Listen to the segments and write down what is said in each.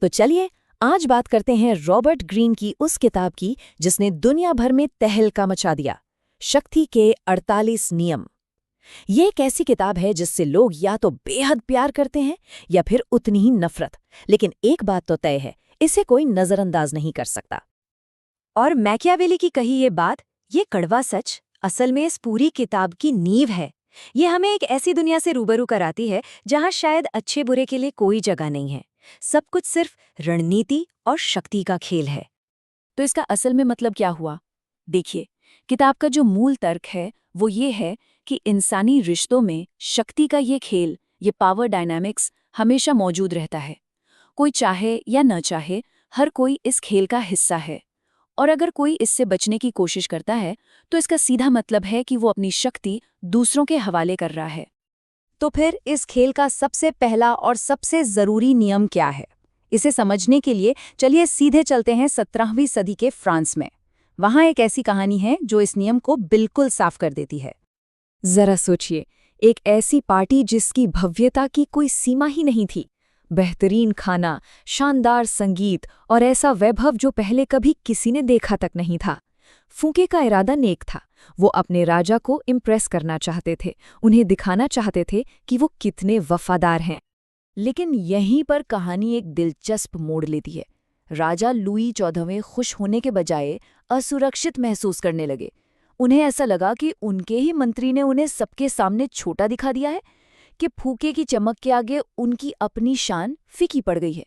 तो चलिए आज बात करते हैं रॉबर्ट ग्रीन की उस किताब की जिसने दुनिया भर में तहलका मचा दिया, शक्ति के 48 नियम। ये एक ऐसी किताब है जिससे लोग या तो बेहद प्यार करते हैं या फिर उतनी ही नफरत, लेकिन एक बात तो तय है, इसे कोई नजरअंदाज नहीं कर सकता। और मैकियावेली की कही ये बात, ये कड़वा सच असल में इस पूरी किताब की नींव है। ये हमें एक ऐसी दुनिया से रूबरू कराती है जहां शायद अच्छे बुरे के लिए कोई जगह नहीं है। सब कुछ सिर्फ रणनीति और शक्ति का खेल है। तो इसका असल में मतलब क्या हुआ? देखिए, किताब का जो मूल तर्क है वो ये है कि इंसानी रिश्तों में शक्ति का ये खेल, ये पावर डायनामिक्स हमेशा मौजूद रहता है। कोई चाहे या न चाहे, हर कोई इस खेल का हिस्सा है। और अगर कोई इससे बचने की कोशिश करता है तो इसका सीधा मतलब है कि वो अपनी शक्ति दूसरों के हवाले कर रहा है। तो फिर इस खेल का सबसे पहला और सबसे जरूरी नियम क्या है? इसे समझने के लिए चलिए सीधे चलते हैं 17वीं सदी के फ्रांस में। वहां एक ऐसी कहानी है जो इस नियम को बिल्कुल साफ कर देती है। जरा सोचिए, एक ऐसी पार्टी जिसकी भव्यता की कोई सीमा ही नहीं थी। बेहतरीन खाना, शानदार संगीत और ऐसा वैभव जो पहले कभी किसी ने देखा तक नहीं था। फूके का इरादा नेक था। वो अपने राजा को इम्प्रेस करना चाहते थे, उन्हें दिखाना चाहते थे कि वो कितने वफादार हैं। लेकिन यहीं पर कहानी एक दिलचस्प मोड़ लेती है। राजा लुई 14वें खुश होने के बजाय असुरक्षित महसूस करने लगे। उन्हें ऐसा लगा कि उनके ही मंत्री ने उन्हें सबके सामने छोटा दिखा दिया है, कि फूके की चमक के आगे उनकी अपनी शान फीकी पड़ गई है।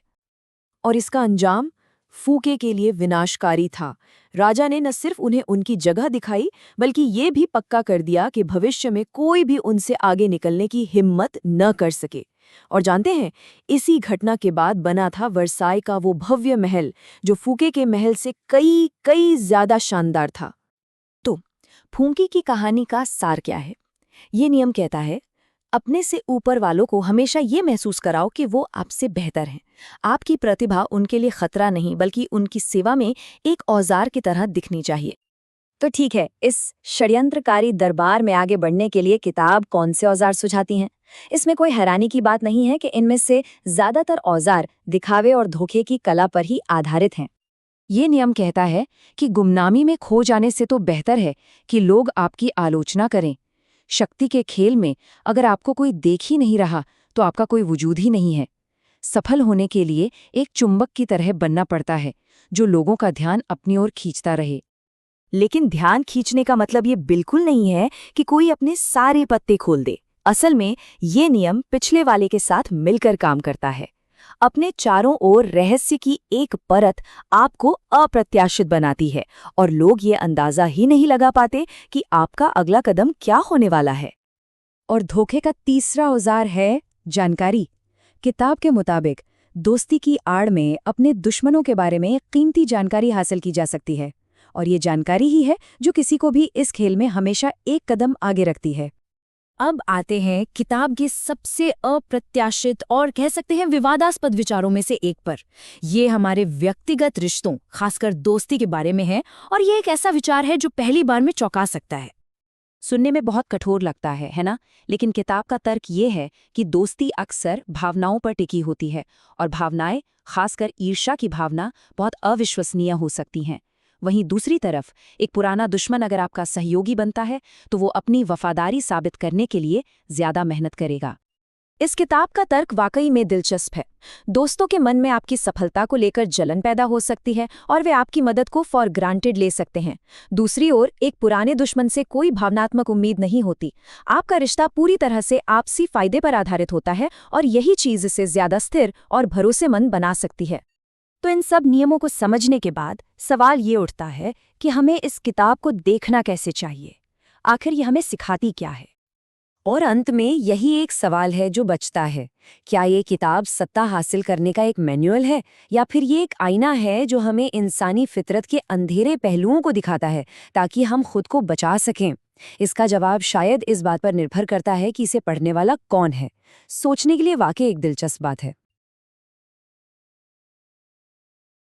और इसका अंजाम फूके के लिए विनाशकारी था। राजा ने न सिर्फ उन्हें उनकी जगह दिखाई, बल्कि ये भी पक्का कर दिया कि भविष्य में कोई भी उनसे आगे निकलने की हिम्मत न कर सके। और जानते हैं, इसी घटना के बाद बना था वर्साई का वो भव्य महल, जो फूके के महल से कई कई ज्यादा शानदार था। तो फूके की कहानी का सार क्या है? ये नियम कहता है, अपने से ऊपर वालों को हमेशा ये महसूस कराओ कि वो आपसे बेहतर हैं। आपकी प्रतिभा उनके लिए खतरा नहीं, बल्कि उनकी सेवा में एक औजार की तरह दिखनी चाहिए। तो ठीक है, इस षड्यंत्रकारी दरबार में आगे बढ़ने के लिए किताब कौन से औजार सुझाती हैं? इसमें कोई हैरानी की बात नहीं है कि इनमें से ज्यादातर औजार दिखावे और धोखे की कला पर ही आधारित हैं। ये नियम कहता है कि गुमनामी में खो जाने से तो बेहतर है कि लोग आपकी आलोचना करें। शक्ति के खेल में अगर आपको कोई देख ही नहीं रहा तो आपका कोई वजूद ही नहीं है। सफल होने के लिए एक चुंबक की तरह बनना पड़ता है, जो लोगों का ध्यान अपनी ओर खींचता रहे। लेकिन ध्यान खींचने का मतलब ये बिल्कुल नहीं है कि कोई अपने सारे पत्ते खोल दे। असल में ये नियम पिछले वाले के साथ मिलकर काम करता है। अपने चारों ओर रहस्य की एक परत आपको अप्रत्याशित बनाती है और लोग ये अंदाजा ही नहीं लगा पाते कि आपका अगला कदम क्या होने वाला है। और धोखे का तीसरा औजार है जानकारी। किताब के मुताबिक दोस्ती की आड़ में अपने दुश्मनों के बारे में कीमती जानकारी हासिल की जा सकती है, और ये जानकारी ही है जो किसी को भी इस खेल में हमेशा एक कदम आगे रखती है। अब आते हैं किताब के सबसे अप्रत्याशित और कह सकते हैं विवादास्पद विचारों में से एक पर। ये हमारे व्यक्तिगत रिश्तों, खासकर दोस्ती के बारे में है, और ये एक ऐसा विचार है जो पहली बार में चौंका सकता है। सुनने में बहुत कठोर लगता है ना? लेकिन किताब का तर्क ये है कि दोस्ती अक्सर भावनाओं पर टिकी होती है, और भावनाएं, खासकर ईर्ष्या की भावना, बहुत अविश्वसनीय हो सकती हैं। वहीं दूसरी तरफ एक पुराना दुश्मन अगर आपका सहयोगी बनता है तो वो अपनी वफादारी साबित करने के लिए ज्यादा मेहनत करेगा। इस किताब का तर्क वाकई में दिलचस्प है। दोस्तों के मन में आपकी सफलता को लेकर जलन पैदा हो सकती है और वे आपकी मदद को फॉर ग्रांटेड ले सकते हैं। दूसरी ओर एक पुराने दुश्मन से कोई भावनात्मक उम्मीद नहीं होती। आपका रिश्ता पूरी तरह से आपसी फायदे पर आधारित होता है, और यही चीज इसे ज्यादा स्थिर और भरोसेमंद बना सकती है। तो इन सब नियमों को समझने के बाद सवाल ये उठता है कि हमें इस किताब को देखना कैसे चाहिए। आखिर ये हमें सिखाती क्या है? और अंत में यही एक सवाल है जो बचता है, क्या ये किताब सत्ता हासिल करने का एक मैनुअल है, या फिर ये एक आईना है जो हमें इंसानी फितरत के अंधेरे पहलुओं को दिखाता है ताकि हम खुद को बचा सकें? इसका जवाब शायद इस बात पर निर्भर करता है कि इसे पढ़ने वाला कौन है। सोचने के लिए वाकई एक दिलचस्प बात है।